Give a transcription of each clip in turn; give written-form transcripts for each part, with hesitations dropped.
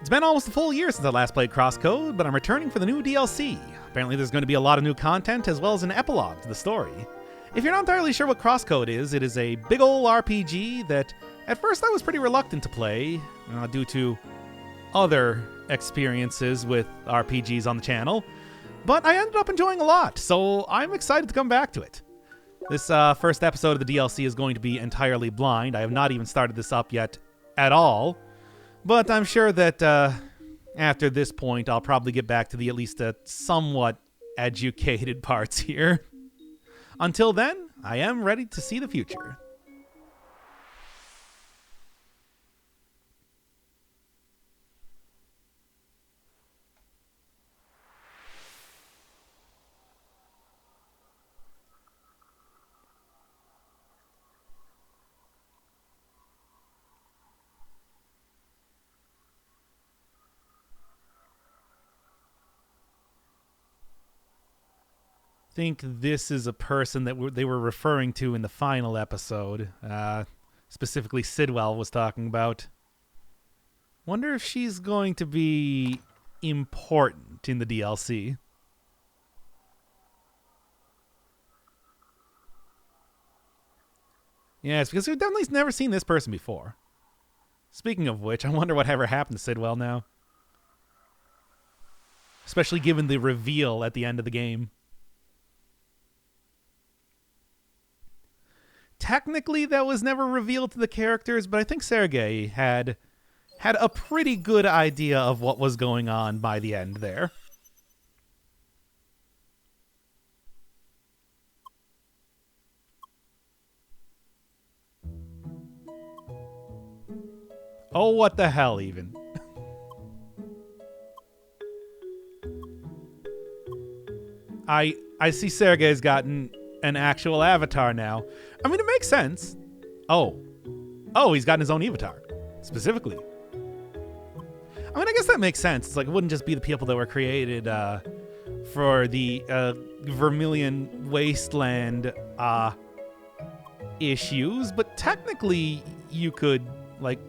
It's been almost a full year since I last played CrossCode, but I'm returning for the new DLC. Apparently there's going to be a lot of new content as well as an epilogue to the story. If you're not entirely sure what CrossCode is, it is a big ol' RPG that at first I was pretty reluctant to play due to other experiences with RPGs on the channel, but I ended up enjoying a lot, so I'm excited to come back to it. This first episode of the DLC is going to be entirely blind. I have not even started this up yet at all, but I'm sure that after this point I'll probably get back to the at least somewhat educated parts here. Until then, I am ready to see the future. I think this is a person that they were referring to in the final episode. Specifically, Sidwell was talking about. Wonder if she's going to be important in the DLC. Yeah, it's because we've definitely never seen this person before. Speaking of which, I wonder whatever happened to Sidwell now. Especially given the reveal at the end of the game. Technically, that was never revealed to the characters, but I think Sergey had a pretty good idea of what was going on by the end there. Oh, what the hell, even. I see Sergey's gotten an actual avatar now. I mean, it makes sense. Oh, he's gotten his own avatar, specifically. I mean, I guess that makes sense. It's like, it wouldn't just be the people that were created for the Vermilion Wasteland issues, but technically you could, like,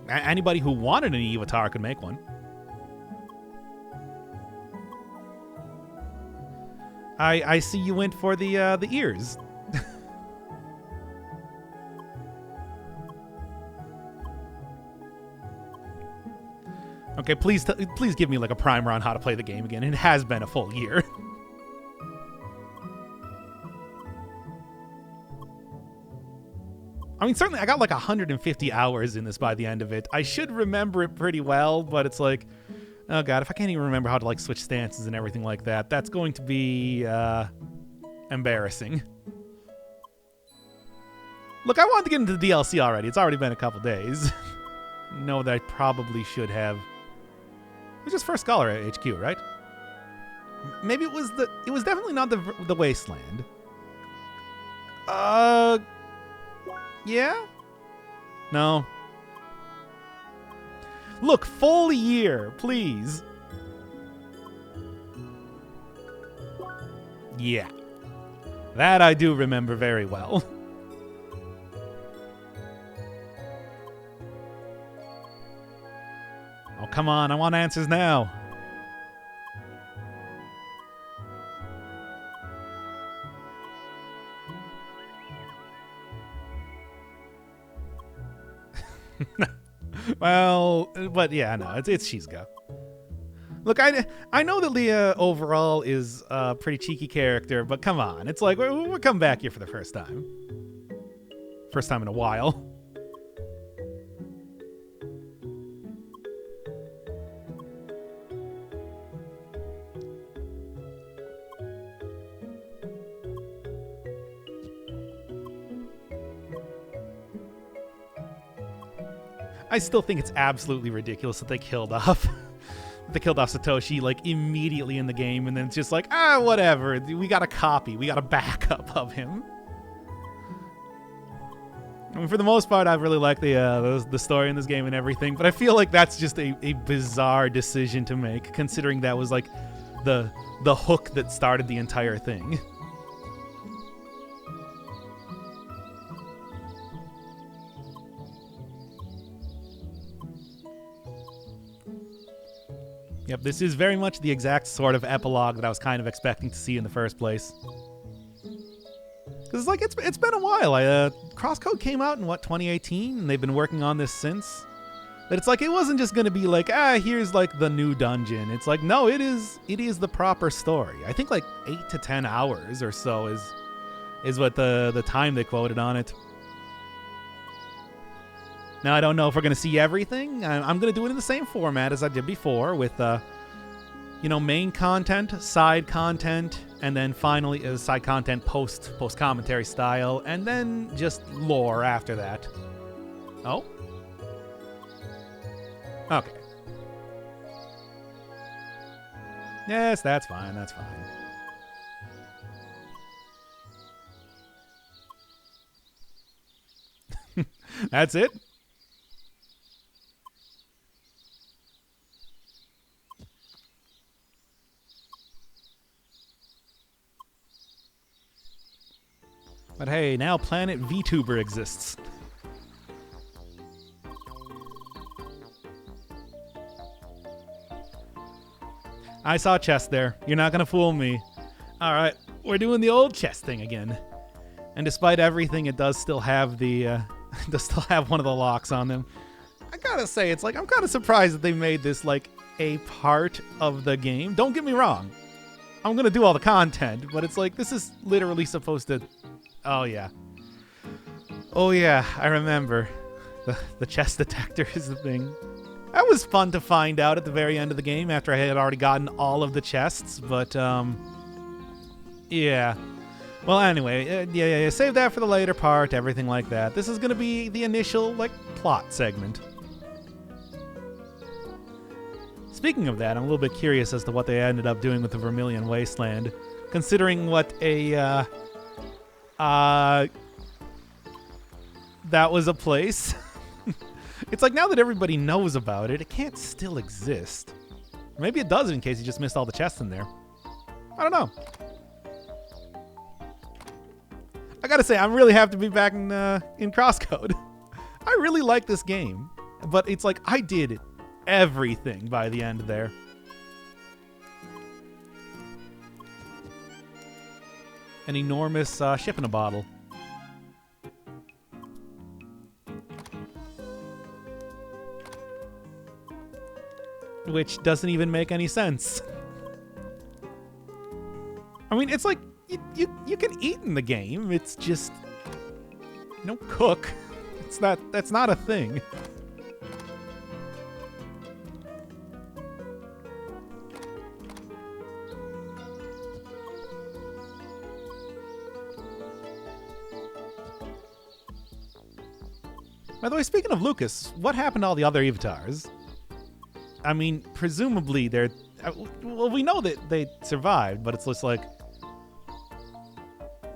anybody who wanted an avatar could make one. I see you went for the ears. Okay, please give me like a primer on how to play the game again. It has been a full year. I mean, certainly I got like 150 hours in this by the end of it. I should remember it pretty well, but it's like, oh god, if I can't even remember how to like switch stances and everything like that, that's going to be embarrassing. Look, I wanted to get into the DLC already. It's already been a couple days. Know that I probably should have. It was just First Scholar at HQ, right? Maybe it was definitely not the Wasteland. Yeah? No. Look, full year, please. Yeah. That I do remember very well. Oh, come on, I want answers now. Well, but yeah, no, it's Shizga. Look, I know that Leah overall is a pretty cheeky character, but come on. It's like, we're coming back here for the first time. First time in a while. I still think it's absolutely ridiculous that they killed off Satoshi like immediately in the game, and then it's just like, whatever. We got a copy. We got a backup of him. I mean, for the most part, I really like the story in this game and everything, but I feel like that's just a bizarre decision to make, considering that was like the hook that started the entire thing. Yep, this is very much the exact sort of epilogue that I was kind of expecting to see in the first place. Because it's been a while. CrossCode came out in 2018, and they've been working on this since. That it's like it wasn't just gonna be like, here's like the new dungeon. It's like, no, it is the proper story. I think like 8 to 10 hours or so is what the time they quoted on it. Now I don't know if we're gonna see everything. I'm gonna do it in the same format as I did before, with main content, side content, and then finally side content post commentary style, and then just lore after that. Oh. Okay. Yes, that's fine. That's fine. That's it? But hey, now Planet VTuber exists. I saw a chest there. You're not gonna fool me. Alright, we're doing the old chest thing again. And despite everything, it does still have the does still have one of the locks on them. I gotta say, it's like I'm kinda surprised that they made this like a part of the game. Don't get me wrong. I'm gonna do all the content, but it's like this is literally supposed to. Oh yeah. Oh yeah, I remember. The chest detector is the thing. That was fun to find out at the very end of the game after I had already gotten all of the chests, but, yeah. Well, anyway, yeah, save that for the later part, everything like that. This is gonna be the initial, like, plot segment. Speaking of that, I'm a little bit curious as to what they ended up doing with the Vermilion Wasteland, considering what that was a place. It's like now that everybody knows about it, it can't still exist. Maybe it does in case you just missed all the chests in there. I don't know. I gotta say, I'm really happy to be back in CrossCode. I really like this game, but it's like I did everything by the end there. An enormous ship in a bottle. Which doesn't even make any sense. I mean, it's like you can eat in the game. It's just you don't cook. That's not a thing. By the way, speaking of Lucas, what happened to all the other avatars? I mean, presumably they're... Well, we know that they survived, but it's just like...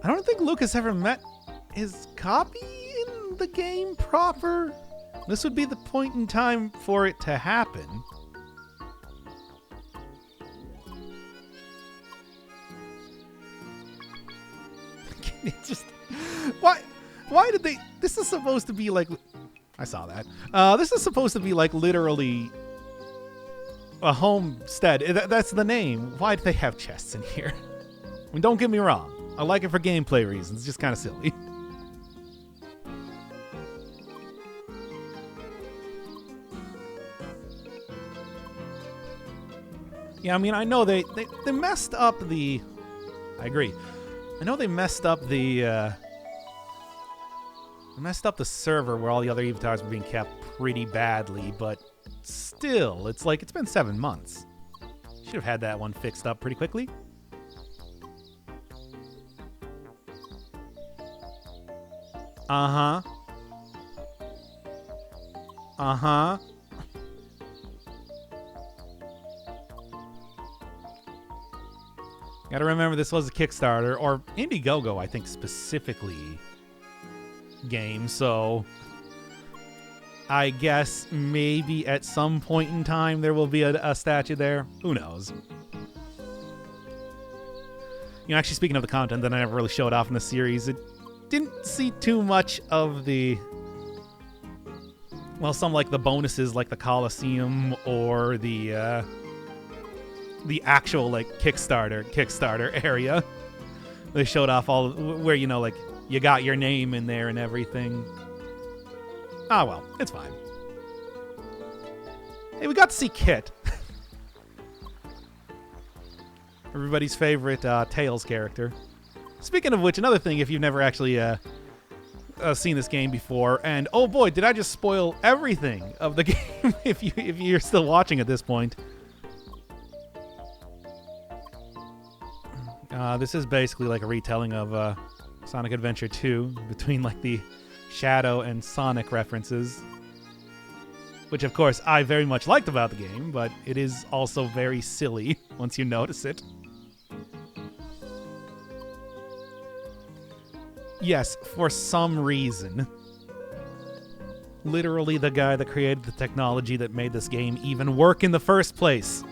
I don't think Lucas ever met his copy in the game proper. This would be the point in time for it to happen. It's just... Why did they... This is supposed to be like... I saw that. This is supposed to be like literally... a homestead. That's the name. Why do they have chests in here? I mean, don't get me wrong. I like it for gameplay reasons. It's just kind of silly. Yeah, I mean, I know they messed up the... I agree. I know they messed up the... the server where all the other avatars were being kept pretty badly, but... Still, it's like it's been 7 months. Should have had that one fixed up pretty quickly. Uh-huh. Uh-huh. Gotta remember this was a Kickstarter, or Indiegogo, I think, specifically game, so... I guess maybe at some point in time there will be a statue there. Who knows? You know, actually, speaking of the content that I never really showed off in the series, it didn't see too much of the... Well, some like the bonuses like the Coliseum or the the actual like Kickstarter area. They showed off all where, you know, like you got your name in there and everything. Ah, well, it's fine. Hey, we got to see Kit. Everybody's favorite Tails character. Speaking of which, another thing, if you've never actually seen this game before, and oh boy, did I just spoil everything of the game if you're still watching at this point. This is basically like a retelling of Sonic Adventure 2 between like the Shadow and Sonic references, which of course I very much liked about the game, but it is also very silly once you notice it. Yes, for some reason. Literally the guy that created the technology that made this game even work in the first place.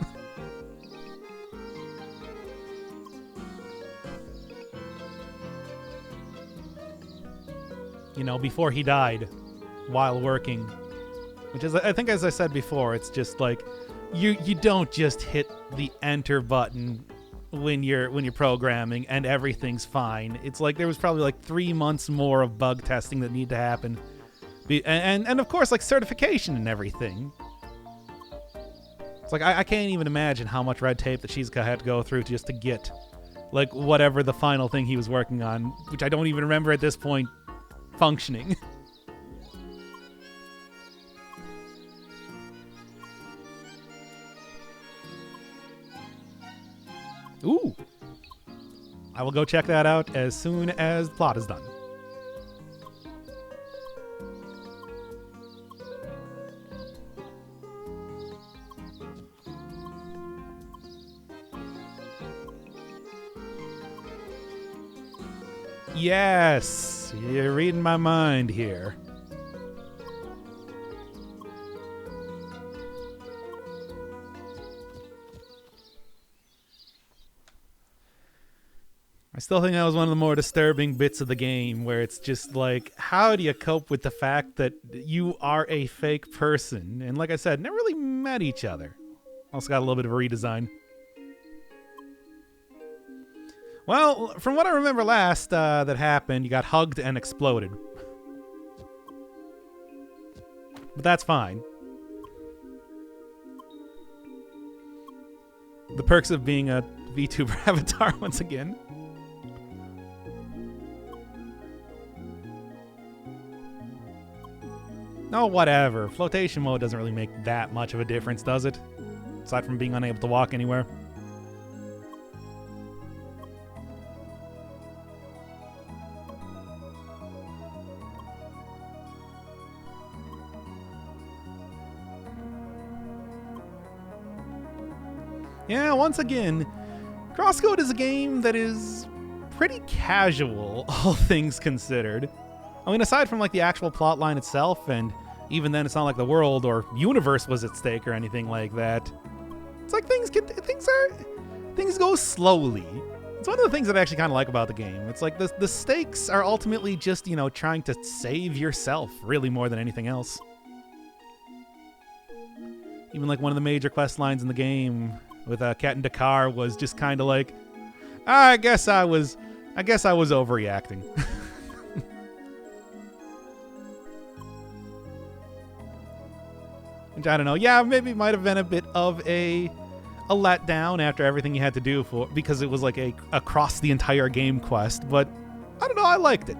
You know, before he died while working. Which is, I think, as I said before, it's just like you don't just hit the enter button when you're programming and everything's fine. It's like there was probably like 3 months more of bug testing that need to happen, and of course like certification and everything. It's like I can't even imagine how much red tape that Shizuka had to go through just to get like whatever the final thing he was working on, which I don't even remember at this point, functioning. Ooh. I will go check that out as soon as the plot is done. Yes, you're reading my mind here. I still think that was one of the more disturbing bits of the game, where it's just like, how do you cope with the fact that you are a fake person? And like I said, never really met each other. Also got a little bit of a redesign. Well, from what I remember last that happened, you got hugged and exploded. But that's fine. The perks of being a VTuber avatar once again. No, whatever. Flotation mode doesn't really make that much of a difference, does it? Aside from being unable to walk anywhere. Yeah, once again, CrossCode is a game that is pretty casual, all things considered. I mean, aside from like the actual plot line itself, and even then it's not like the world or universe was at stake or anything like that. It's like things go slowly. It's one of the things that I actually kind of like about the game. It's like the stakes are ultimately just, you know, trying to save yourself, really, more than anything else. Even like one of the major quest lines in the game with Cat and Dakar was just kind of like, I guess I was overreacting. Which I don't know. Yeah, maybe it might have been a bit of a letdown after everything you had to do because it was like a across the entire game quest, but I don't know, I liked it.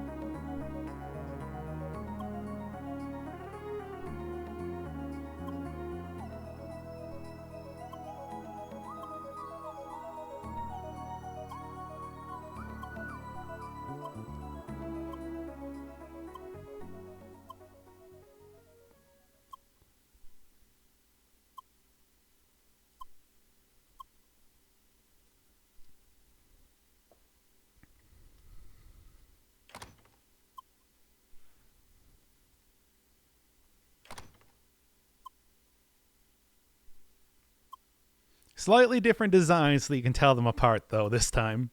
Slightly different designs so that you can tell them apart, though, this time.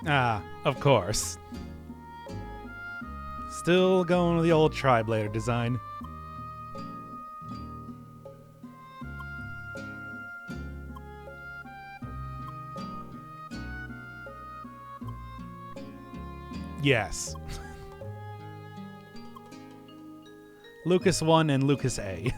Ah, of course. Still going with the old Tri-Blader design. Yes. Lucas 1 and Lucas A.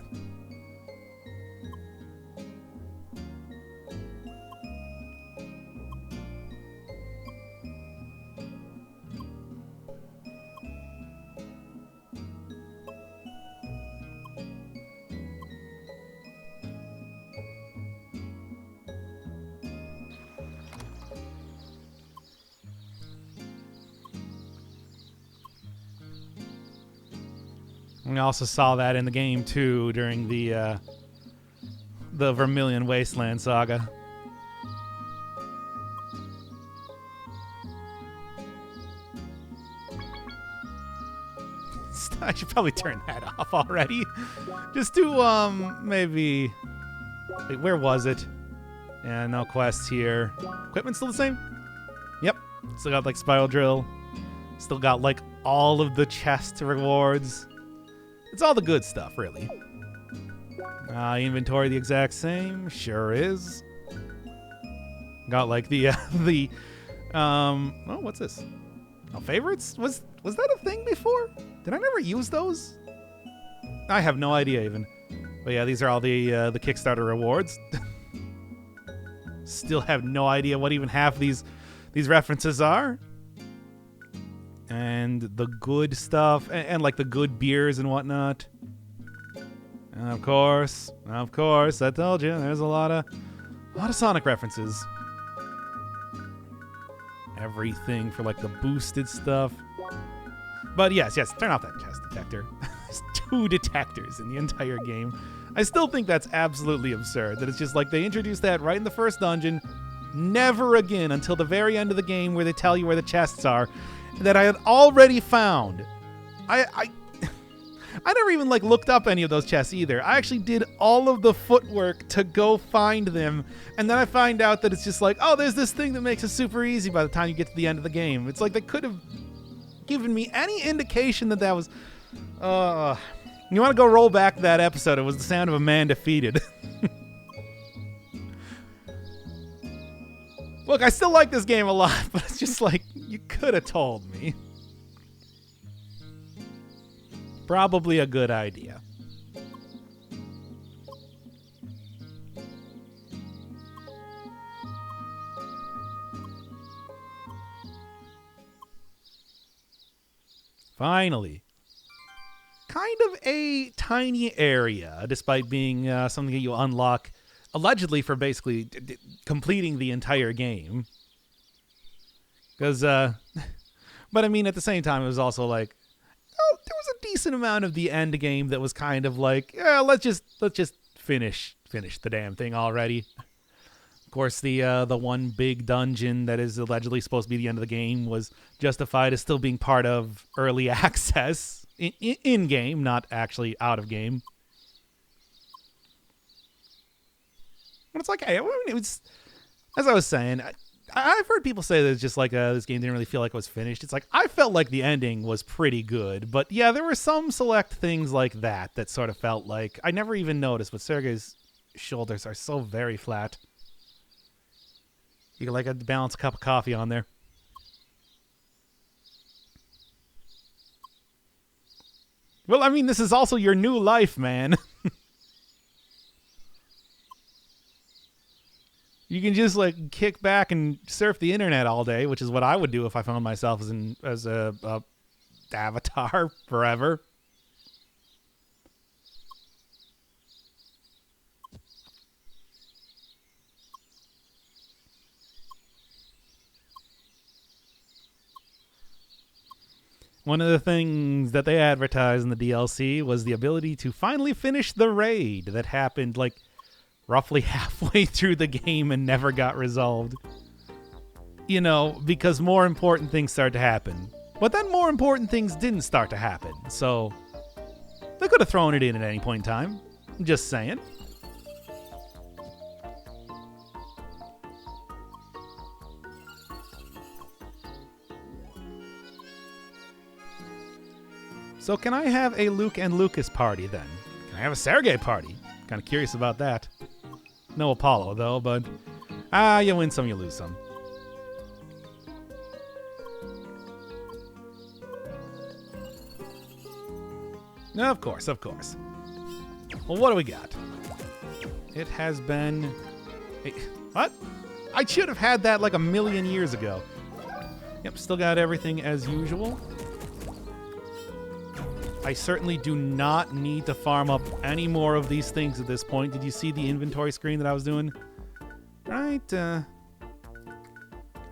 We also saw that in the game too during the Vermilion Wasteland saga. I should probably turn that off already. Just to maybe. Wait, where was it? Yeah, no quests here. Equipment still the same? Yep. Still got like spiral drill. Still got like all of the chest rewards. It's all the good stuff, really. Inventory the exact same, sure is. Got like the oh, what's this? Oh, favorites? Was that a thing before? Did I never use those? I have no idea even. But yeah, these are all the Kickstarter rewards. Still have no idea what even half these references are. And the good stuff, and like the good beers and whatnot. And of course, I told you, there's a lot of Sonic references. Everything for like the boosted stuff. But yes, turn off that chest detector. There's 2 detectors in the entire game. I still think that's absolutely absurd, that it's just like they introduced that right in the first dungeon, never again until the very end of the game where they tell you where the chests are, that I had already found. I never even like looked up any of those chests either. I actually did all of the footwork to go find them, and then I find out that it's just like, oh, there's this thing that makes it super easy by the time you get to the end of the game. It's like they could have given me any indication that was you want to go roll back that episode. It was the sound of a man defeated. Look, I still like this game a lot, but it's just like, you could have told me. Probably a good idea. Finally. Kind of a tiny area, despite being something that you unlock allegedly for basically completing the entire game. Because, but I mean, at the same time, it was also like, oh, there was a decent amount of the end game that was kind of like, yeah, let's just finish the damn thing already. Of course, the one big dungeon that is allegedly supposed to be the end of the game was justified as still being part of early access in game, not actually out of game. But it's like, hey, I mean, it was, as I was saying, I've heard people say that it's just like this game didn't really feel like it was finished. It's like, I felt like the ending was pretty good, but yeah, there were some select things like that sort of felt like I never even noticed, but Sergey's shoulders are so very flat. You can like balance a cup of coffee on there. Well, I mean, this is also your new life, man. You can just like kick back and surf the internet all day, which is what I would do if I found myself as a avatar forever. One of the things that they advertised in the DLC was the ability to finally finish the raid that happened like roughly halfway through the game and never got resolved. You know, because more important things started to happen. But then more important things didn't start to happen, so they could have thrown it in at any point in time. I'm just saying. So can I have a Luke and Lucas party then? Can I have a Sergey party? Kind of curious about that. No Apollo though, but you win some, you lose some. Of course, of course. Well, what do we got? It has been... What? I should have had that like a million years ago. Yep, still got everything as usual. I certainly do not need to farm up any more of these things at this point. Did you see the inventory screen that I was doing? Right,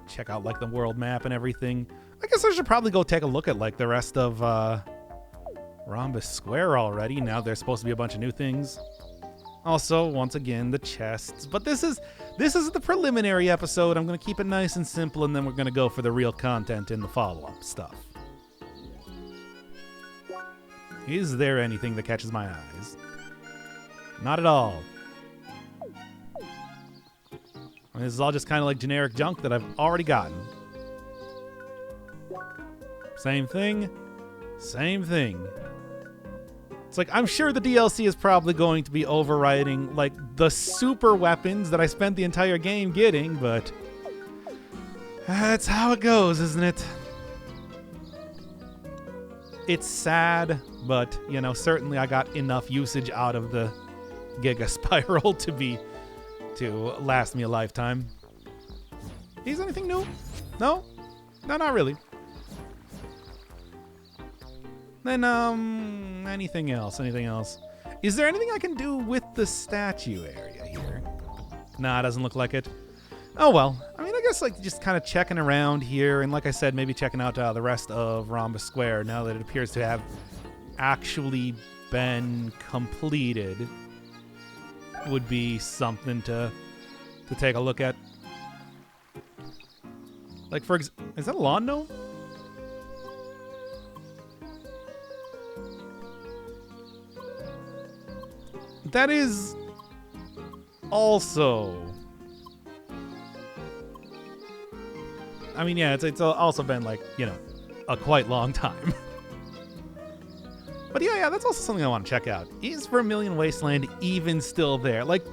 check out like the world map and everything. I guess I should probably go take a look at like the rest of Rhombus Square already. Now there's supposed to be a bunch of new things. Also, once again, the chests. But this is the preliminary episode. I'm going to keep it nice and simple, and then we're going to go for the real content in the follow-up stuff. Is there anything that catches my eyes? Not at all. I mean, this is all just kind of like generic junk that I've already gotten. Same thing. Same thing. It's like, I'm sure the DLC is probably going to be overriding, like, the super weapons that I spent the entire game getting, but that's how it goes, isn't it? It's sad, but, you know, certainly I got enough usage out of the Giga Spiral to last me a lifetime. Is anything new? No? No, not really. Then, anything else? Anything else? Is there anything I can do with the statue area here? Nah, doesn't look like it. Oh, well. I mean, I guess, like, just kind of checking around here, and like I said, maybe checking out the rest of Rhombus Square now that it appears to have actually been completed would be something to take a look at. Like, is that a lawn gnome? That is also... I mean, yeah, it's also been, like, you know, a quite long time. But yeah, that's also something I want to check out. Is Vermilion Wasteland even still there? Like,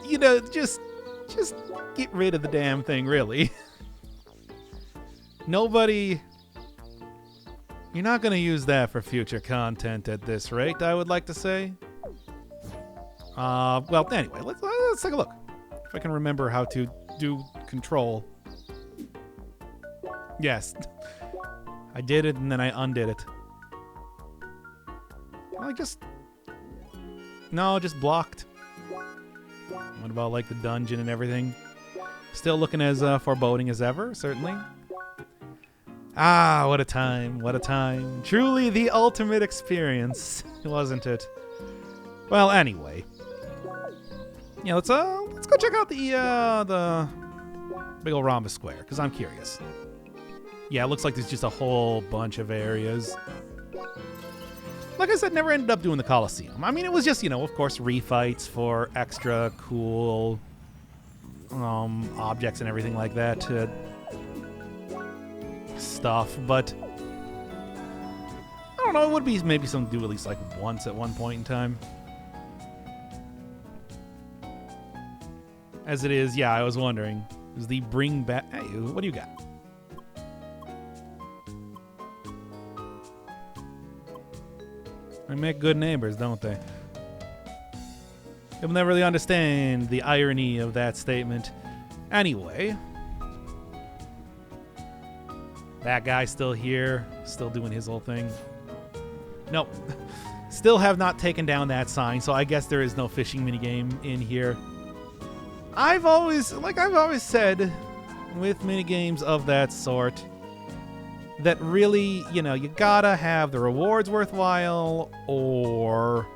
you know, just get rid of the damn thing, really. Nobody... You're not going to use that for future content at this rate, I would like to say. Well, anyway, let's take a look. If I can remember how to do control. Yes. I did it and then I undid it. Well, just blocked. What about, like, the dungeon and everything? Still looking as foreboding as ever, certainly. Ah, what a time, what a time. Truly the ultimate experience, wasn't it? Well, anyway. Yeah, let's go check out the big ol' Rhombus Square, because I'm curious. Yeah, it looks like there's just a whole bunch of areas. Like I said, never ended up doing the Coliseum. I mean, it was just, you know, of course, refights for extra cool objects and everything like that. Stuff, but I don't know, it would be maybe something to do at least like once at one point in time. As it is, yeah, I was wondering. Is the bring back... Hey, what do you got? They make good neighbors, don't they? You'll never really understand the irony of that statement. Anyway. That guy's still here, still doing his whole thing. Nope. Still have not taken down that sign, so I guess there is no fishing minigame in here. I've always said with minigames of that sort that really, you know, you gotta have the rewards worthwhile or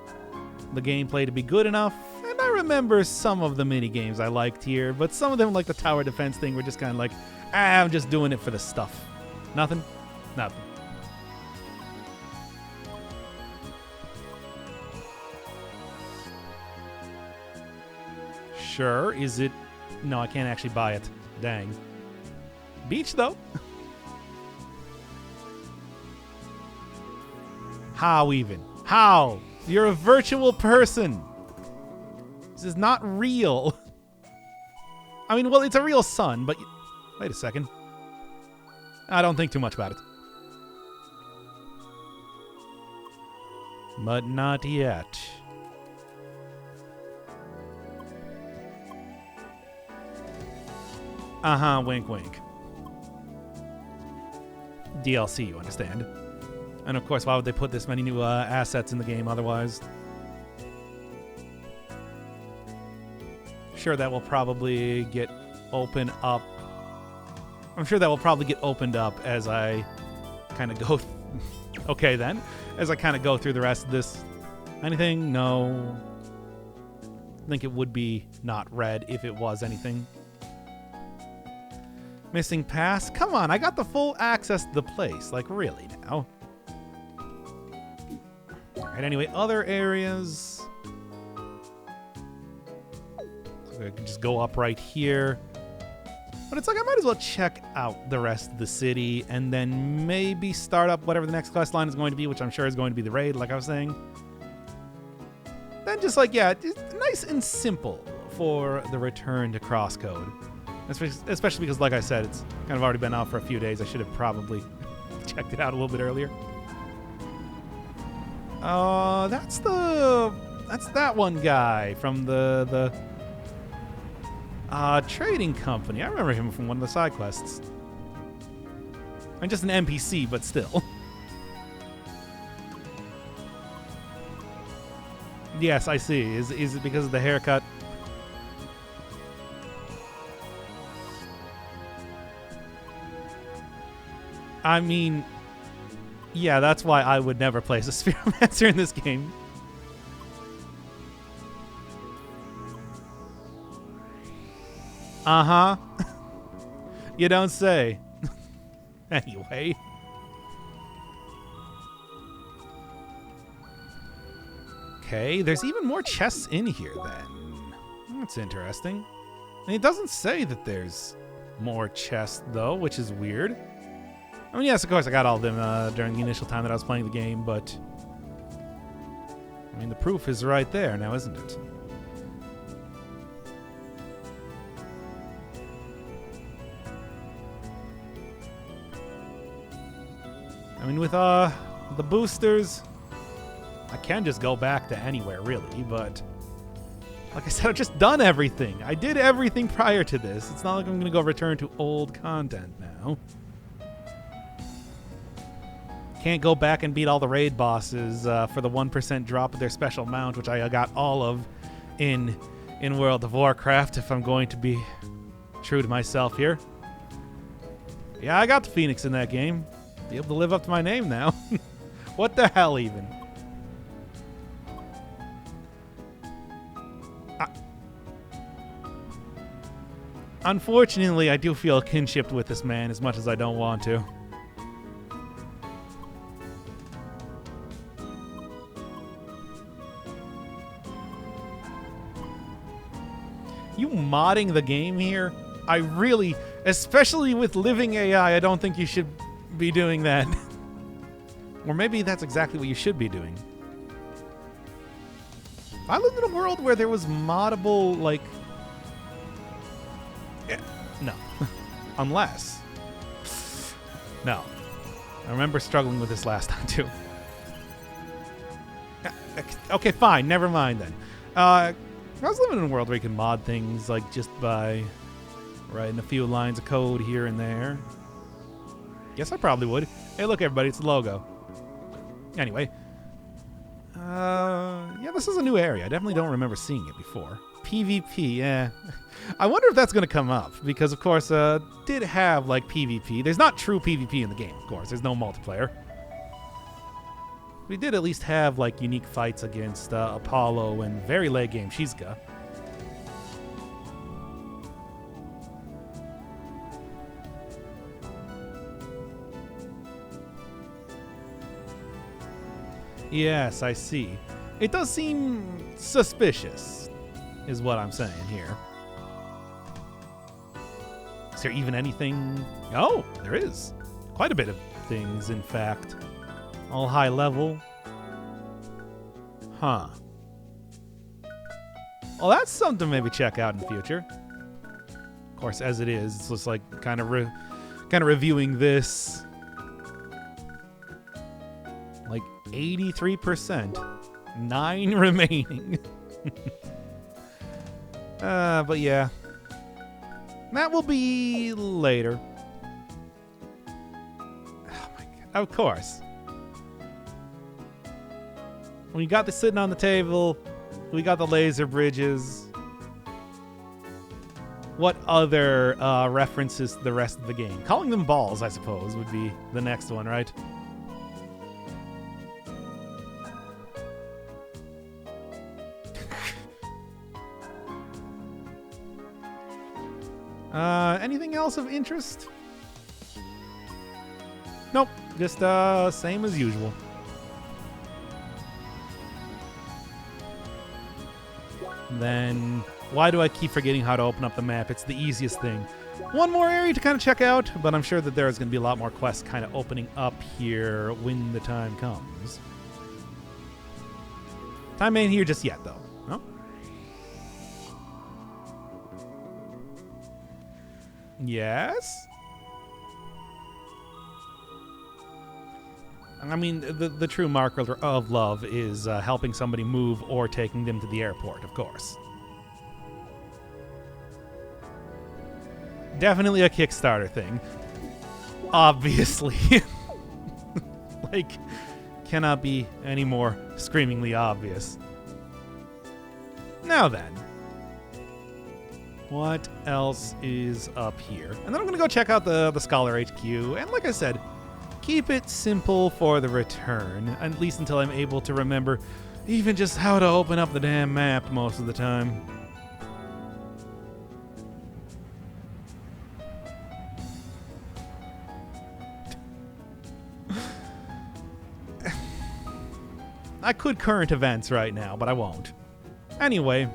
the gameplay to be good enough. And I remember some of the minigames I liked here, but some of them, like the tower defense thing, were just kind of like, I'm just doing it for the stuff. Nothing? Nothing. Sure. Is it... No, I can't actually buy it. Dang. Beach, though. How even? How? You're a virtual person. This is not real. I mean, well, it's a real sun, but... Wait a second. I don't think too much about it. But not yet. Uh-huh, wink, wink. DLC, you understand. And of course, why would they put this many new assets in the game otherwise? Sure, that will probably get opened up. I'm sure that will probably get opened up as I kind of go... Okay, then. As I kind of go through the rest of this. Anything? No. I think it would be not red if it was anything. Missing pass? Come on, I got the full access to the place. Like, really now. Alright, anyway, other areas. So I can just go up right here. But it's like I might as well check out the rest of the city and then maybe start up whatever the next quest line is going to be, which I'm sure is going to be the raid, like I was saying. Then just like, yeah, just nice and simple for the return to CrossCode. Especially because, like I said, it's kind of already been out for a few days. I should have probably checked it out a little bit earlier. That's that one guy from the trading company. I remember him from one of the side quests. I'm just an NPC, but still. Yes, I see. Is it because of the haircut? I mean, yeah, that's why I would never place a Spheromancer in this game. Uh-huh. You don't say. Anyway. Okay, there's even more chests in here then. That's interesting. And it doesn't say that there's more chests, though, which is weird. I mean, yes, of course, I got all of them during the initial time that I was playing the game, but... I mean, the proof is right there now, isn't it? I mean, with the boosters, I can just go back to anywhere, really, but... Like I said, I've just done everything. I did everything prior to this. It's not like I'm going to go return to old content now. Can't go back and beat all the raid bosses for the 1% drop of their special mount, which I got all of in World of Warcraft, if I'm going to be true to myself here. Yeah, I got the Phoenix in that game. Be able to live up to my name now. What the hell, even? Unfortunately, I do feel kinship with this man as much as I don't want to. You modding the game here? I really, especially with living AI, I don't think you should be doing that. Or maybe that's exactly what you should be doing. I lived in a world where there was moddable, like... No. Unless... No. I remember struggling with this last time, too. Okay, fine. Never mind, then. I was living in a world where you can mod things, like, just by writing a few lines of code here and there. Guess I probably would. Hey, look, everybody, it's the logo. Anyway. Yeah, this is a new area. I definitely don't remember seeing it before. PvP, yeah. I wonder if that's going to come up, because, of course, did have, like, PvP. There's not true PvP in the game, of course. There's no multiplayer. We did at least have, like, unique fights against Apollo and very late game Shizuka. Yes, I see. It does seem suspicious, is what I'm saying here. Is there even anything? Oh, there is. Quite a bit of things, in fact. All high level. Huh. Well, that's something to maybe check out in the future. Of course, as it is, it's just like kind of reviewing this. Like 83%. 9 remaining. But yeah. That will be later. Oh my god. Of course. When you got this sitting on the table, we got the laser bridges. What other references to the rest of the game? Calling them balls, I suppose, would be the next one, right? Anything else of interest? Nope, just same as usual. Then, why do I keep forgetting how to open up the map? It's the easiest thing. One more area to kind of check out, but I'm sure that there's going to be a lot more quests kind of opening up here when the time comes. Time ain't here just yet, though. No? Yes? I mean, the true marker of love is helping somebody move or taking them to the airport, of course. Definitely a Kickstarter thing. Obviously. Like, cannot be any more screamingly obvious. Now then. What else is up here? And then I'm going to go check out the Scholar HQ. And like I said, keep it simple for the return, at least until I'm able to remember even just how to open up the damn map most of the time. I could current events right now, but I won't. Anyway.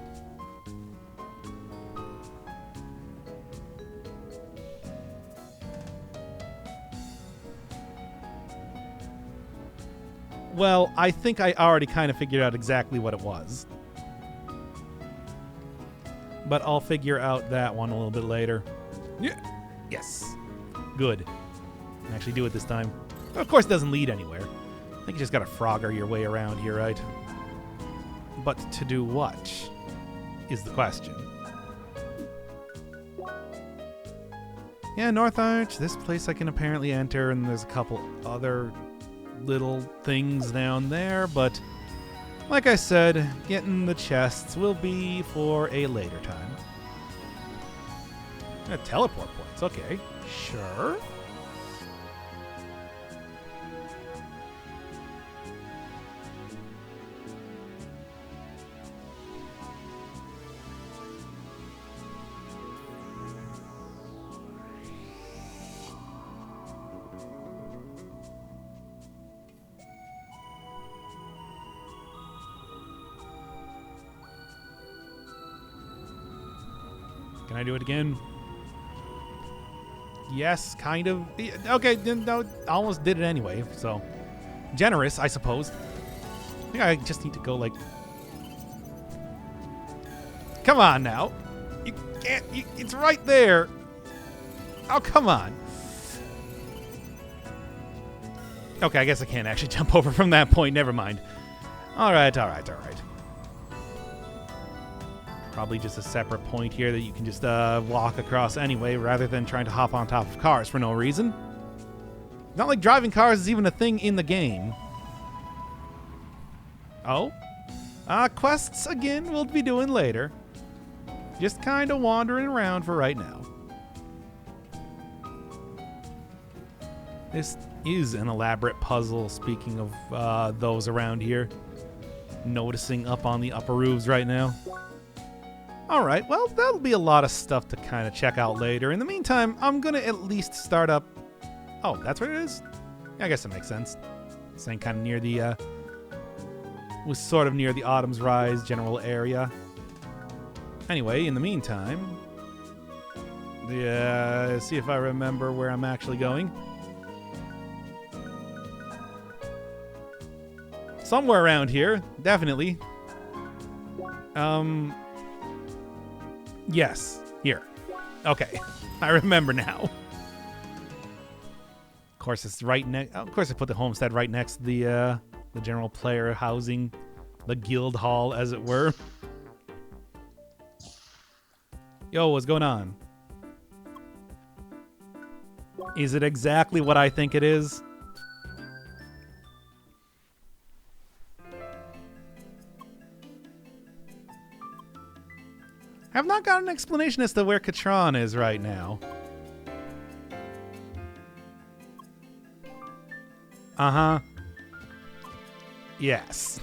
Well, I think I already kind of figured out exactly what it was. But I'll figure out that one a little bit later. Yeah. Yes. Good. Actually do it this time. But of course, it doesn't lead anywhere. I think you just gotta frogger your way around here, right? But to do what is the question. Yeah, North Arch. This place I can apparently enter, and there's a couple other little things down there, but like I said, getting the chests will be for a later time. Teleport points, okay. Sure. Can I do it again? Yes, kind of. Okay, no, I almost did it anyway, so. Generous, I suppose. I think I just need to go like... Come on now. You can't, it's right there. Oh, come on. Okay, I guess I can't actually jump over from that point. Never mind. All right. Probably just a separate point here that you can just walk across anyway, rather than trying to hop on top of cars for no reason. Not like driving cars is even a thing in the game. Oh? Quests, again, we'll be doing later. Just kind of wandering around for right now. This is an elaborate puzzle, speaking of those around here. Noticing up on the upper roofs right now. Alright, well, that'll be a lot of stuff to kind of check out later. In the meantime, I'm going to at least start up... Oh, that's where it is? Yeah, I guess that makes sense. Saying kind of near the... was sort of near the Autumn's Rise general area. Anyway, in the meantime... Yeah, see if I remember where I'm actually going. Somewhere around here, definitely. Yes, here. Okay, I remember now. Of course, it's right next. Of course, I put the homestead right next to the general player housing, the guild hall, as it were. Yo, what's going on? Is it exactly what I think it is? I have not got an explanation as to where Katron is right now. Uh-huh. Yes.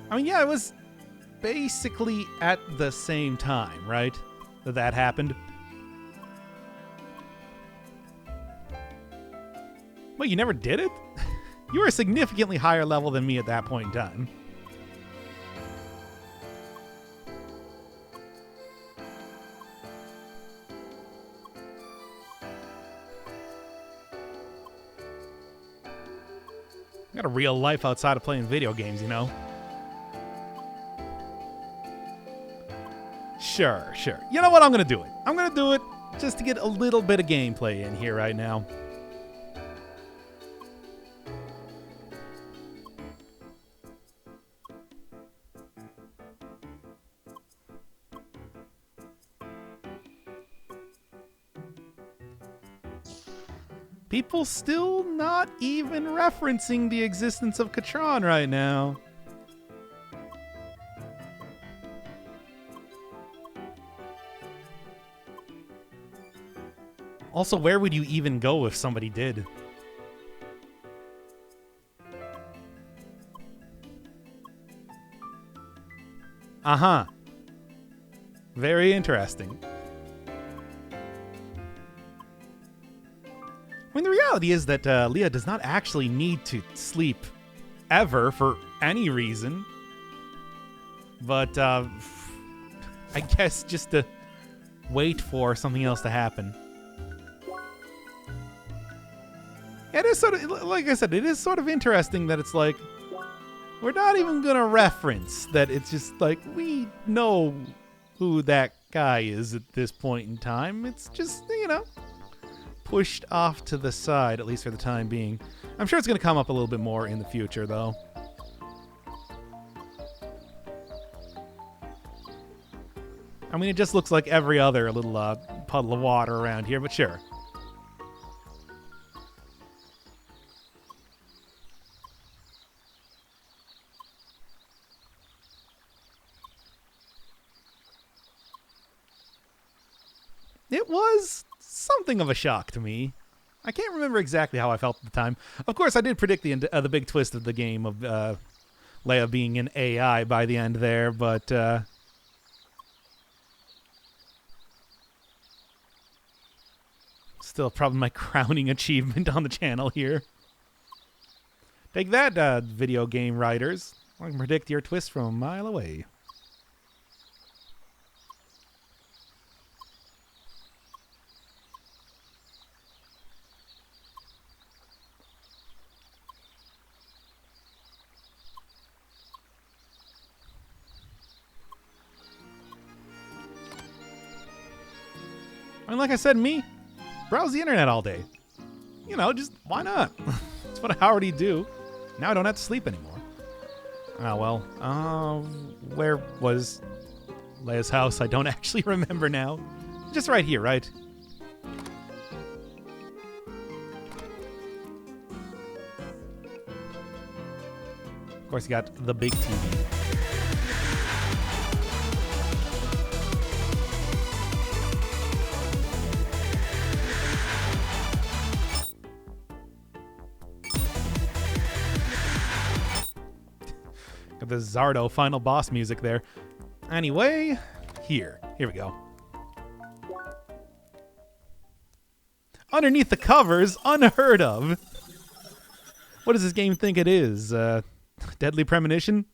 I mean, yeah, it was basically at the same time, right? That happened. Wait, you never did it? You were a significantly higher level than me at that point in time. Got a real life outside of playing video games, you know? Sure. You know what? I'm going to do it. I'm going to do it just to get a little bit of gameplay in here right now. People still not even referencing the existence of Katron right now. Also, where would you even go if somebody did? Uh-huh. Very interesting. I mean, the reality is that Leah does not actually need to sleep ever for any reason. But I guess just to wait for something else to happen. It is sort of, like I said, it is sort of interesting that it's like, we're not even going to reference that. It's just like, we know who that guy is at this point in time. It's just, you know, pushed off to the side, at least for the time being. I'm sure it's going to come up a little bit more in the future, though. I mean, it just looks like every other little puddle of water around here, but sure. It was something of a shock to me. I can't remember exactly how I felt at the time. Of course, I did predict the big twist of the game of Leia being an AI by the end there, but still probably my crowning achievement on the channel here. Take that, video game writers. I can predict your twist from a mile away. I mean, like I said, me, browse the internet all day. You know, just why not? That's what I already do. Now I don't have to sleep anymore. Oh, well. Where was Leia's house? I don't actually remember now. Just right here, right? Of course, you got the big TV. Got the Zardo final boss music there. Anyway, here we go. Underneath the covers, unheard of. What does this game think it is? Deadly Premonition?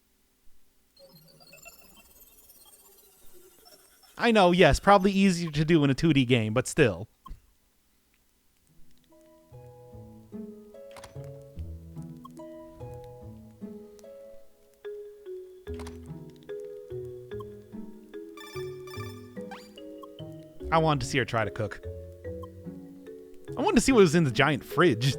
I know, yes, probably easier to do in a 2D game, but still. I wanted to see her try to cook. I wanted to see what was in the giant fridge.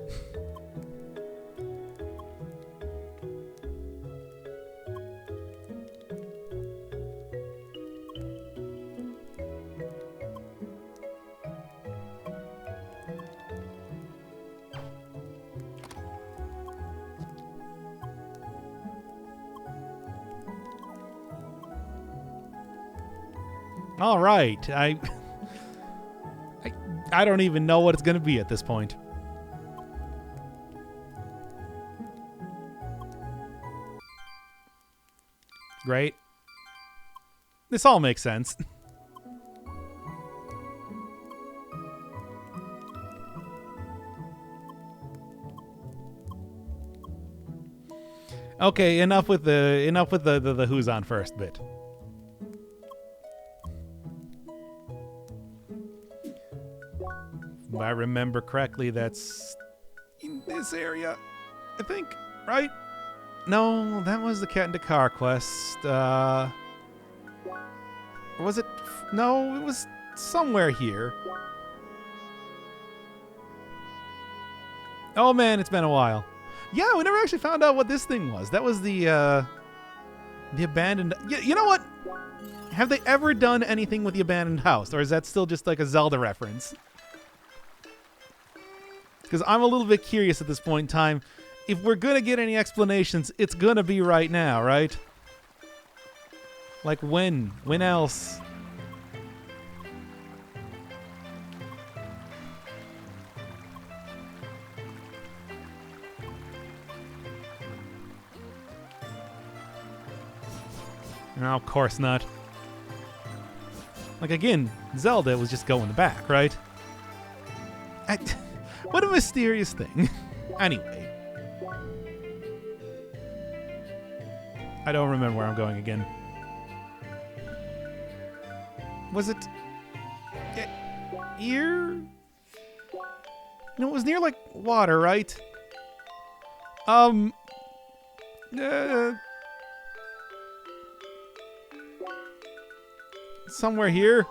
All right, I don't even know what it's going to be at this point. Great. This all makes sense. Okay, enough with the who's on first bit. If I remember correctly, that's in this area, I think, right? No, that was the Cat in the Car quest. Was it? No, it was somewhere here. Oh man, it's been a while. Yeah, we never actually found out what this thing was. That was the abandoned... You know what? Have they ever done anything with the abandoned house? Or is that still just like a Zelda reference? Because I'm a little bit curious at this point in time. If we're going to get any explanations, it's going to be right now, right? Like when? When else? No, of course not. Like, again, Zelda was just going back, right? What a mysterious thing. Anyway. I don't remember where I'm going again. Was it... here? No, it was near, like, water, right? Somewhere here?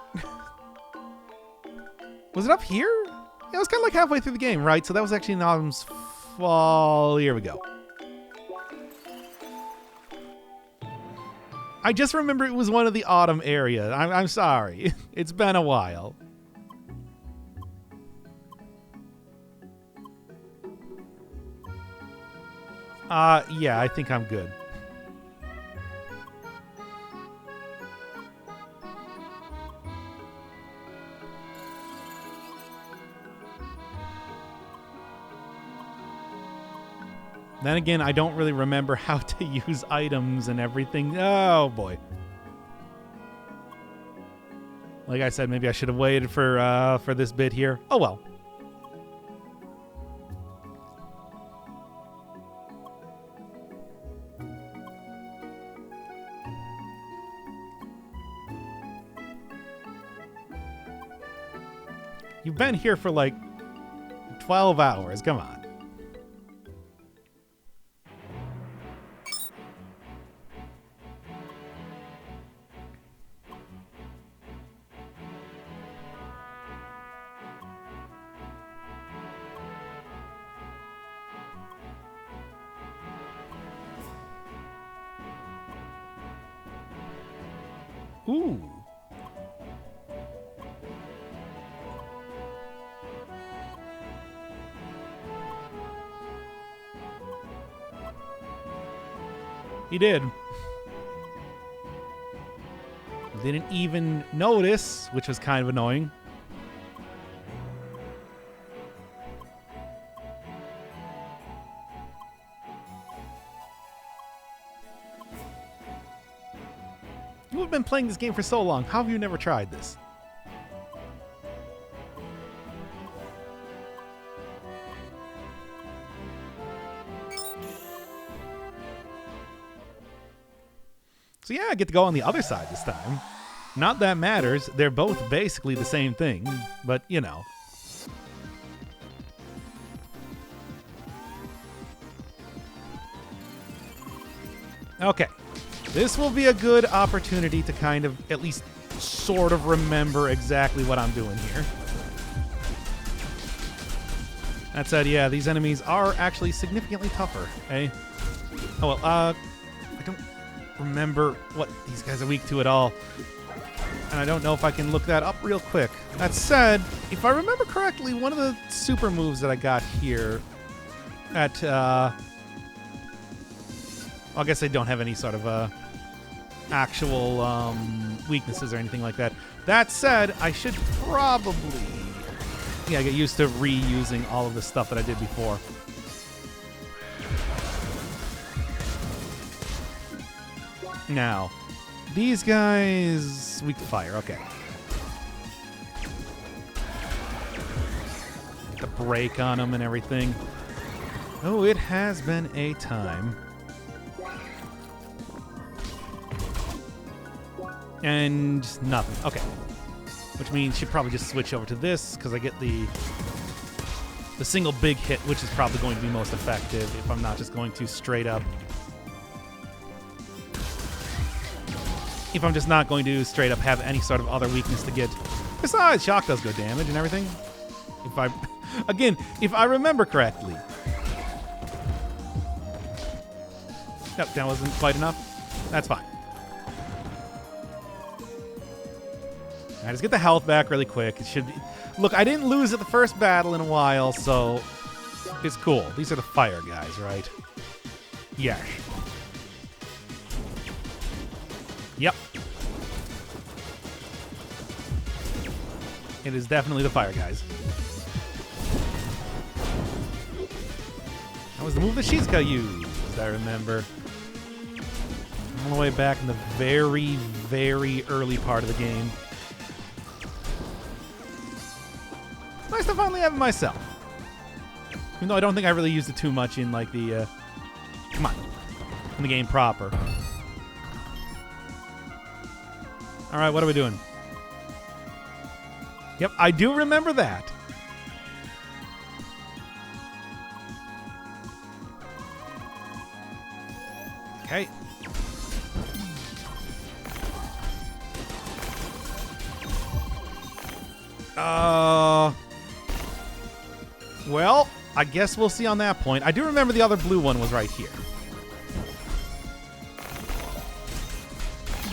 Was it up here? Yeah, it was kind of like halfway through the game, right? So that was actually in Autumn's Fall. Here we go. I just remember it was one of the autumn area. I'm sorry. It's been a while. Yeah, I think I'm good. Then again, I don't really remember how to use items and everything. Oh, boy. Like I said, maybe I should have waited for this bit here. Oh, well. You've been here for like 12 hours. Come on. Ooh. He did. Didn't even notice, which was kind of annoying. You have been playing this game for so long. How have you never tried this? So yeah, I get to go on the other side this time. Not that matters. They're both basically the same thing, but you know. Okay. This will be a good opportunity to kind of at least sort of remember exactly what I'm doing here. That said, yeah, these enemies are actually significantly tougher, eh? Oh, well, I don't remember what these guys are weak to at all. And I don't know if I can look that up real quick. That said, if I remember correctly, one of the super moves that I got here at, well, I guess they don't have any sort of actual weaknesses or anything like that. That said, I should probably, yeah, get used to reusing all of the stuff that I did before. Now, these guys, weak to fire, okay. Get the break on them and everything. Oh, it has been a time. And nothing. Okay. Which means she'd probably just switch over to this because I get the single big hit, which is probably going to be most effective if I'm not just going to straight up. If I'm just not going to straight up have any sort of other weakness to get. Besides, shock does good damage and everything. If I, again, if I remember correctly. Yep, that wasn't quite enough. That's fine. Alright, let's get the health back really quick. It should be. Look, I didn't lose at the first battle in a while, so it's cool. These are the fire guys, right? Yes. Yep. It is definitely the fire guys. That was the move that Shizuka used, I remember. All the way back in the very, very early part of the game. Nice to finally have it myself. Even though I don't think I really used it too much in, like, the, come on. In the game proper. Alright, what are we doing? Yep, I do remember that. Okay. Well, I guess we'll see on that point. I do remember the other blue one was right here.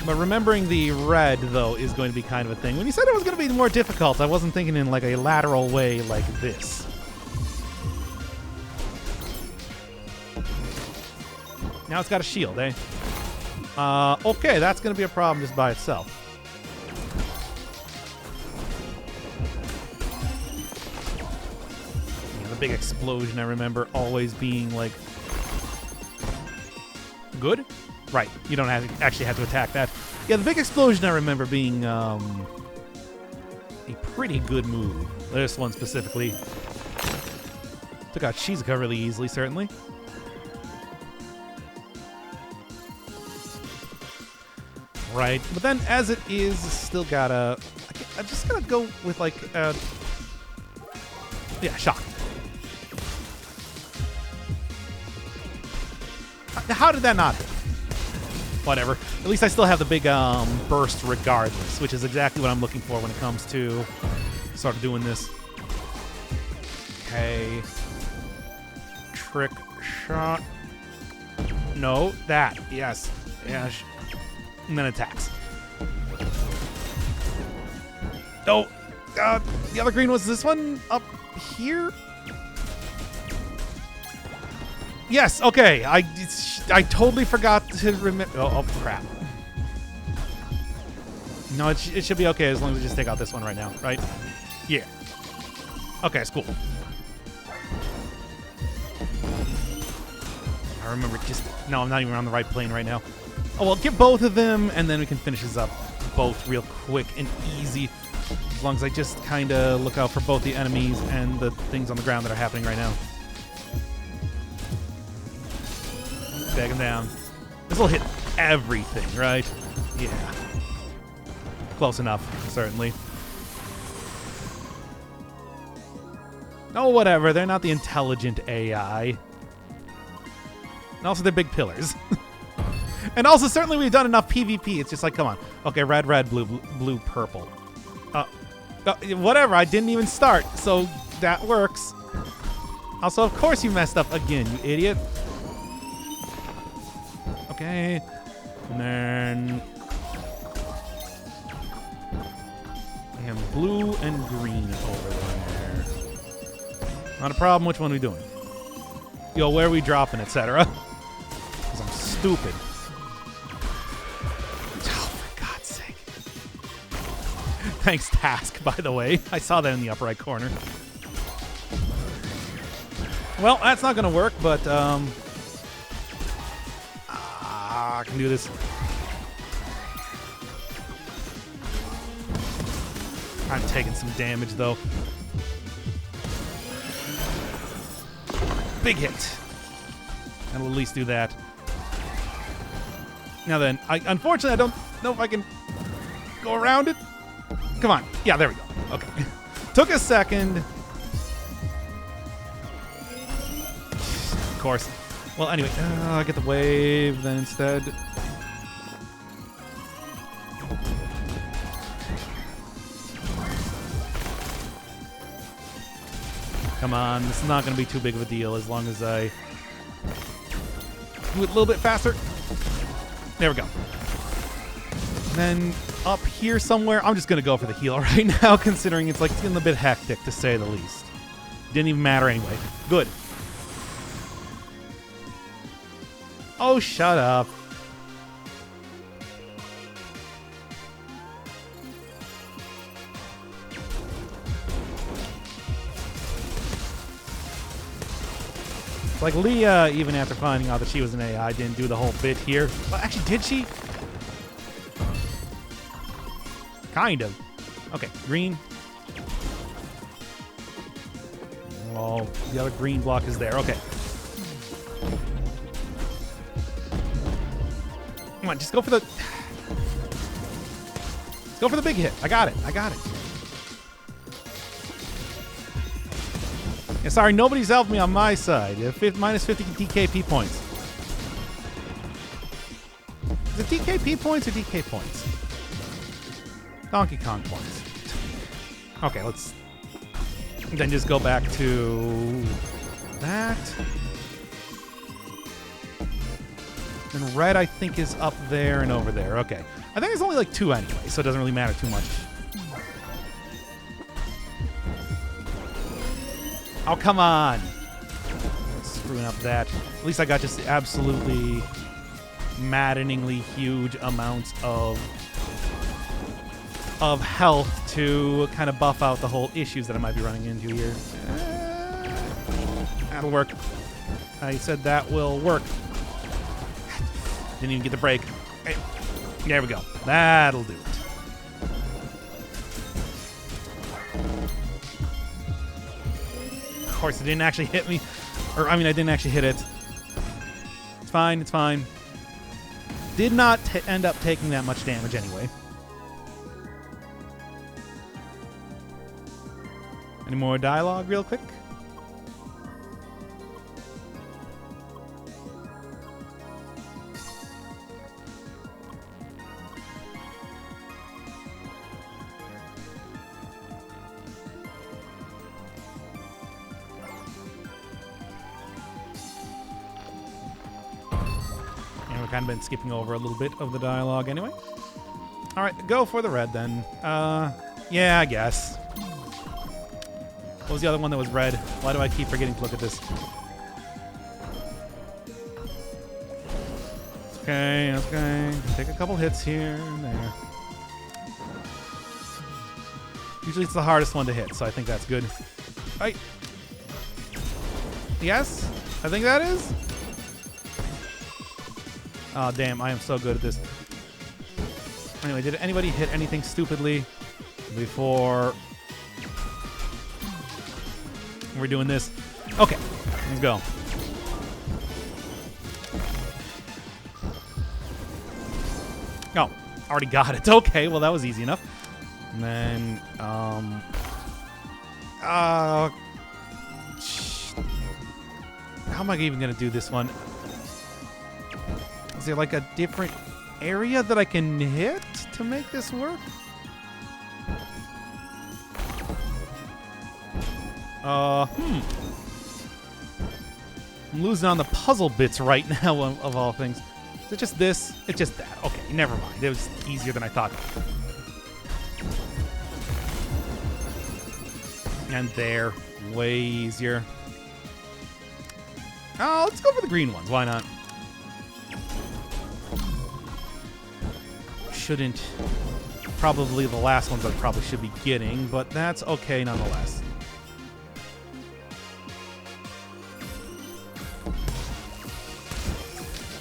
But remembering the red, though, is going to be kind of a thing. When you said it was going to be more difficult, I wasn't thinking in like a lateral way like this. Now it's got a shield, eh? Okay, that's going to be a problem just by itself. Yeah, the big explosion, I remember always being like... good? Right, you don't actually have to attack that. Yeah, the big explosion I remember being a pretty good move. This one specifically. Took out Shizuka really easily, certainly. Right, but then as it is, still gotta... I'm just gonna go with like... yeah, shock. How did that not hit? Whatever. At least I still have the big burst regardless, which is exactly what I'm looking for when it comes to sort of doing this. Okay. Trick shot. No, that. Yes. Yeah. And then attacks. Oh, the other green was this one up here? Yes, okay. I totally forgot to remember. Oh, crap. No, it should be okay as long as we just take out this one right now, right? Yeah. Okay, it's cool. I remember just... No, I'm not even on the right plane right now. Oh, well, get both of them, and then we can finish this up both real quick and easy. As long as I just kind of look out for both the enemies and the things on the ground that are happening right now. Bag him down. This will hit everything, right? Yeah. Close enough, certainly. Oh, whatever. They're not the intelligent AI. And also, they're big pillars. And also, certainly we've done enough PvP. It's just like, come on. Okay, red, blue, blue, purple. Whatever. I didn't even start, so that works. Also, of course you messed up again, you idiot. Okay. And then... we have blue and green over there. Not a problem. Which one are we doing? Yo, where are we dropping, etc.? Because I'm stupid. Oh, for God's sake. Thanks, Task, by the way. I saw that in the upper right corner. Well, that's not going to work, but I can do this. I'm taking some damage, though. Big hit. That'll at least do that. Now then, unfortunately, I don't know if I can go around it. Come on. Yeah, there we go. Okay. Took a second. Of course. Well, anyway, I'll get the wave then instead. Come on, this is not going to be too big of a deal as long as I do it a little bit faster. There we go. And then up here somewhere, I'm just going to go for the heal right now, considering it's like getting a bit hectic, to say the least. Didn't even matter anyway. Good. Oh, shut up. Like Leah, even after finding out that she was an AI, didn't do the whole bit here. Well, actually, did she? Kind of. Okay, green. Oh, the other green block is there. Okay. Come on, just go for the... Let's go for the big hit. I got it. I got it. Yeah, sorry, nobody's helped me on my side. Minus 50 DKP points. Is it DKP points or DK points? Donkey Kong points. Okay, let's then just go back to that. And red, I think, is up there and over there. Okay. I think there's only like 2 anyway, so it doesn't really matter too much. Oh, come on. Screwing up that. At least I got just absolutely maddeningly huge amounts of health to kind of buff out the whole issues that I might be running into here. That'll work. I said that will work. Didn't even get the break. Hey, there we go. That'll do it. Of course, it didn't actually hit me. Or, I mean, I didn't actually hit it. It's fine. It's fine. Did not end up taking that much damage anyway. Any more dialogue real quick? Kind of been skipping over a little bit of the dialogue anyway. All right, go for the red then. Yeah, I guess. What was the other one that was red? Why do I keep forgetting to look at this? Okay, okay. Take a couple hits here and there. Usually it's the hardest one to hit, so I think that's good. Right. Yes? I think that is? Oh, damn, I am so good at this. Anyway, did anybody hit anything stupidly before we're doing this? Okay, let's go. Oh, already got it. Okay, well, that was easy enough. And then, how am I even gonna do this one? Is there like a different area that I can hit to make this work? I'm losing on the puzzle bits right now, of all things. Is it just this? It's just that. Okay, never mind. It was easier than I thought. And there. Way easier. Oh, let's go for the green ones. Why not? Shouldn't. Probably the last ones I probably should be getting, but that's okay nonetheless.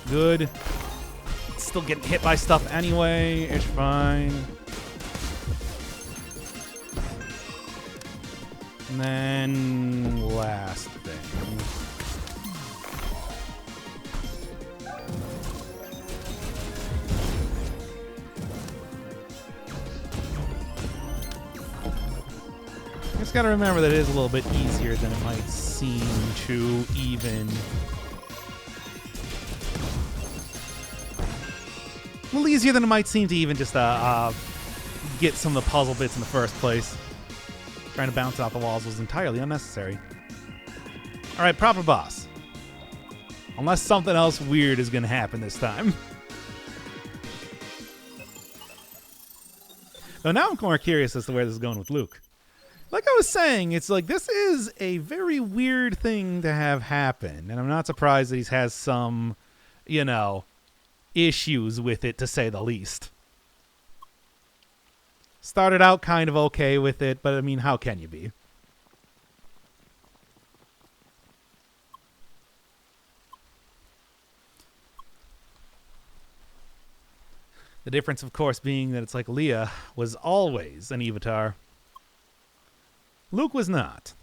Good. Still getting hit by stuff anyway. It's fine. And then last thing. Just gotta remember that it is a little bit easier than it might seem to even. A little easier than it might seem to even just get some of the puzzle bits in the first place. Trying to bounce off the walls was entirely unnecessary. Alright, proper boss. Unless something else weird is going to happen this time. Though now I'm more curious as to where this is going with Luke. Like I was saying, it's like this is a very weird thing to have happen. And I'm not surprised that he has some, you know, issues with it, to say the least. Started out kind of okay with it, but I mean, how can you be? The difference, of course, being that it's like Leah was always an Avatar. Luke was not.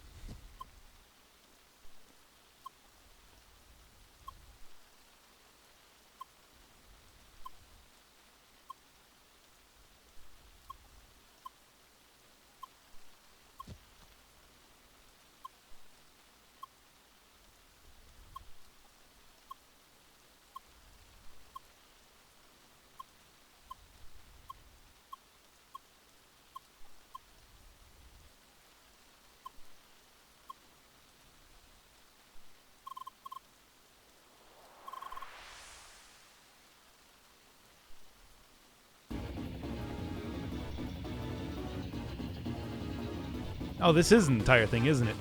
Oh, this is an entire thing, isn't it?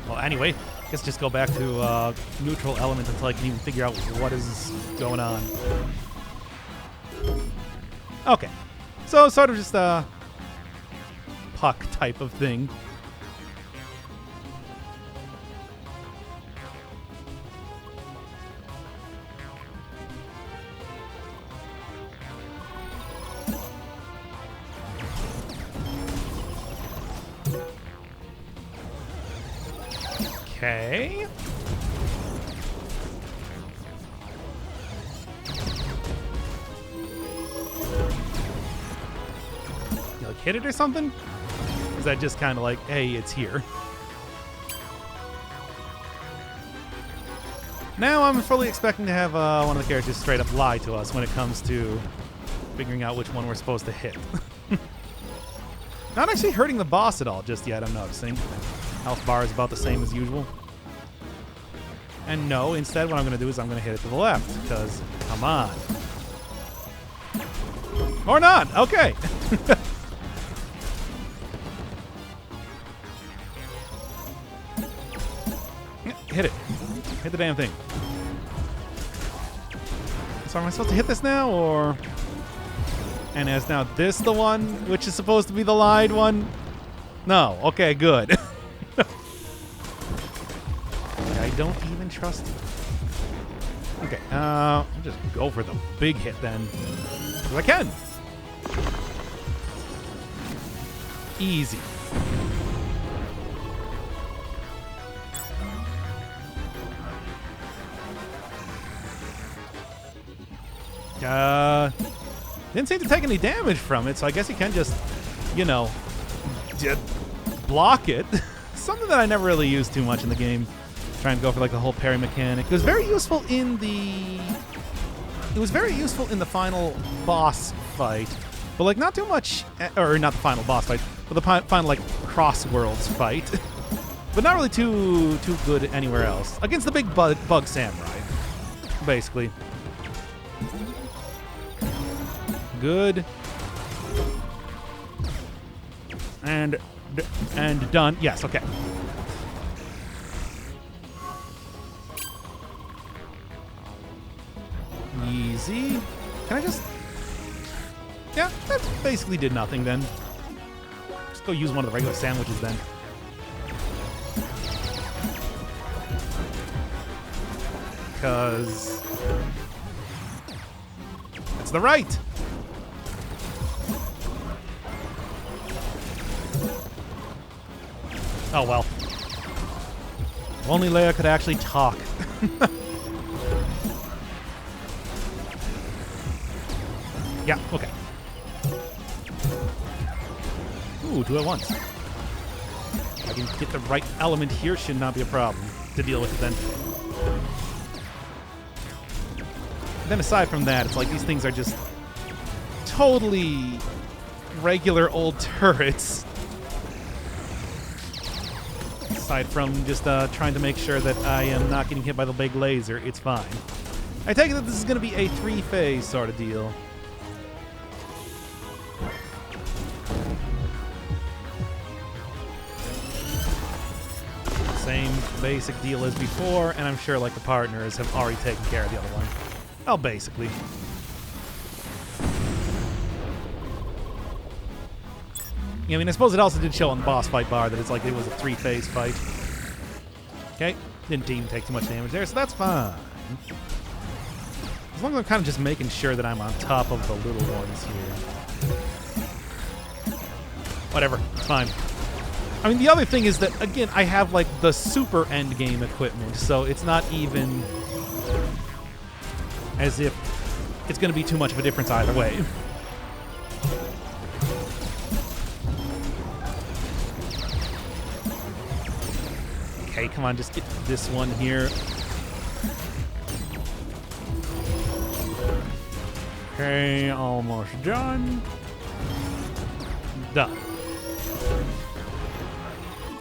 Well, anyway, I guess just go back to neutral element until I can even figure out what is going on. Okay. So, sort of just a puck type of thing. Okay. You like hit it or something? Is that just kind of like, hey, it's here? Now I'm fully expecting to have one of the characters straight up lie to us when it comes to figuring out which one we're supposed to hit. Not actually hurting the boss at all just yet, I'm noticing. Health bar is about the same as usual. And no, instead what I'm going to do is I'm going to hit it to the left, because, come on. Or not, okay. Hit it. Hit the damn thing. So am I supposed to hit this now, or... And is now this the one, which is supposed to be the lied one? No, okay, good. I don't even trust you. Okay, I'll just go for the big hit then. Because I can. Easy. Didn't seem to take any damage from it, so I guess he can just, you know, block it. Something that I never really used too much in the game. Trying to go for like the whole parry mechanic. It was very useful in the final boss fight, but like not too much, or not the final boss fight, but the final like cross worlds fight. But not really too good anywhere else against the big bug samurai, basically. Good. And done. Yes, okay. Easy. Can I just... Yeah, that basically did nothing then. Just go use one of the regular sandwiches then. Because... That's the right! Oh, well. If only Leia could actually talk. Yeah, okay. Ooh, 2 at once. I can get the right element here, should not be a problem to deal with it then. Then aside from that, it's like these things are just totally regular old turrets. Aside from just trying to make sure that I am not getting hit by the big laser, it's fine. I take it that this is going to be a 3-phase sort of deal. Same basic deal as before, and I'm sure like the partners have already taken care of the other one. Well, basically. Yeah, I mean, I suppose it also did show on the boss fight bar that it's like it was a 3-phase fight. Okay, didn't even take too much damage there, so that's fine. As long as I'm kind of just making sure that I'm on top of the little ones here. Whatever, it's fine. I mean, the other thing is that, again, I have, like, the super endgame equipment, so it's not even as if it's going to be too much of a difference either way. Okay, come on, just get this one here. Okay, almost done. Done.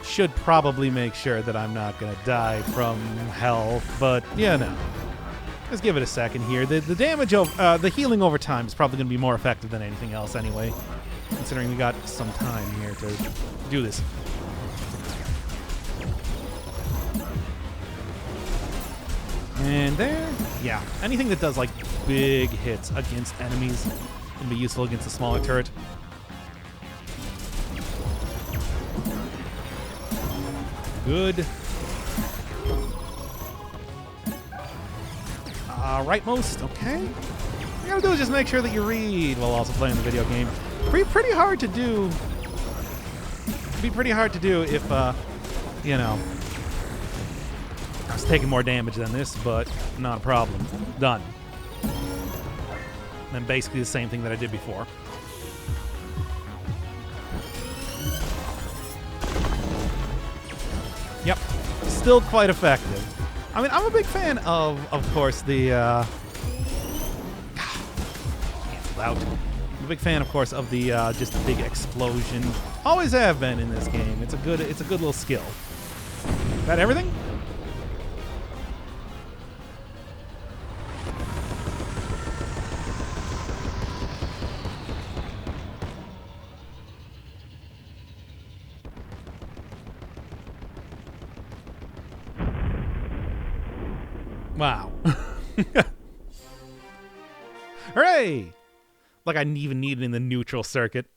Should probably make sure that I'm not going to die from health, but, you know. Let's give it a second here. The damage of the healing over time is probably going to be more effective than anything else anyway, considering we got some time here to do this. And there, yeah. Anything that does like big hits against enemies can be useful against a smaller turret. Good. Rightmost, okay. What you gotta do is just make sure that you read while also playing the video game. Pretty hard to do. It'd be pretty hard to do if, you know, I was taking more damage than this, but not a problem. Done. And then basically the same thing that I did before. Yep. Still quite effective. I mean, I'm a big fan of course, the, cancelled out. I'm a big fan, of course, of the, just the big explosion. Always have been in this game. It's a good little skill. Is that everything? Wow. Hooray! Like I even need it in the neutral circuit.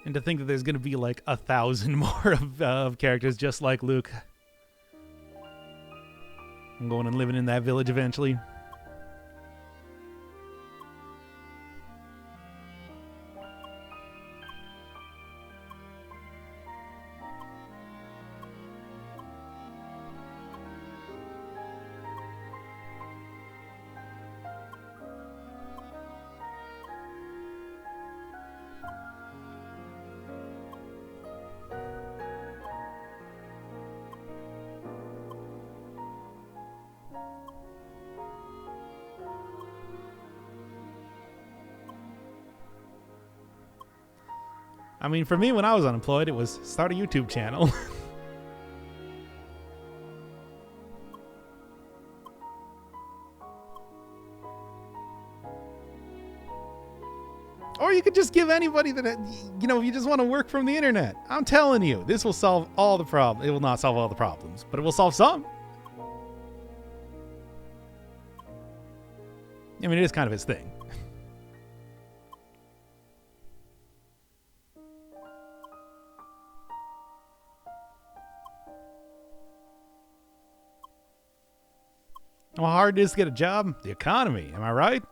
And to think that there's going to be like 1,000 more of characters just like Luke. I'm going and living in that village eventually. I mean, for me, when I was unemployed, it was start a YouTube channel. Or you could just give anybody that, you know, if you just want to work from the internet. I'm telling you, this will solve all the problems. It will not solve all the problems, but it will solve some. I mean, it is kind of his thing. How hard it is to get a job? The economy, am I right?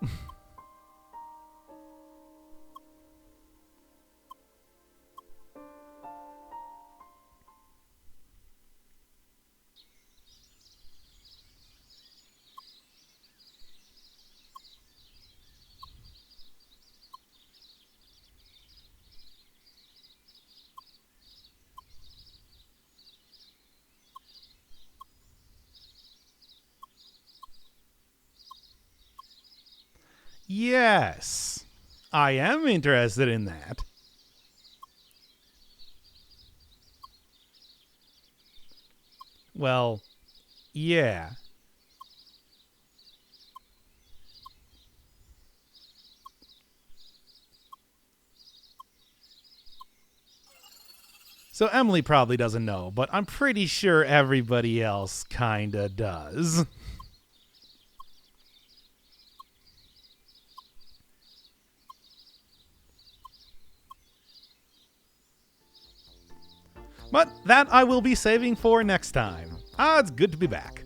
Yes, I am interested in that. Well, yeah. So Emily probably doesn't know, but I'm pretty sure everybody else kinda does. But that I will be saving for next time. It's good to be back.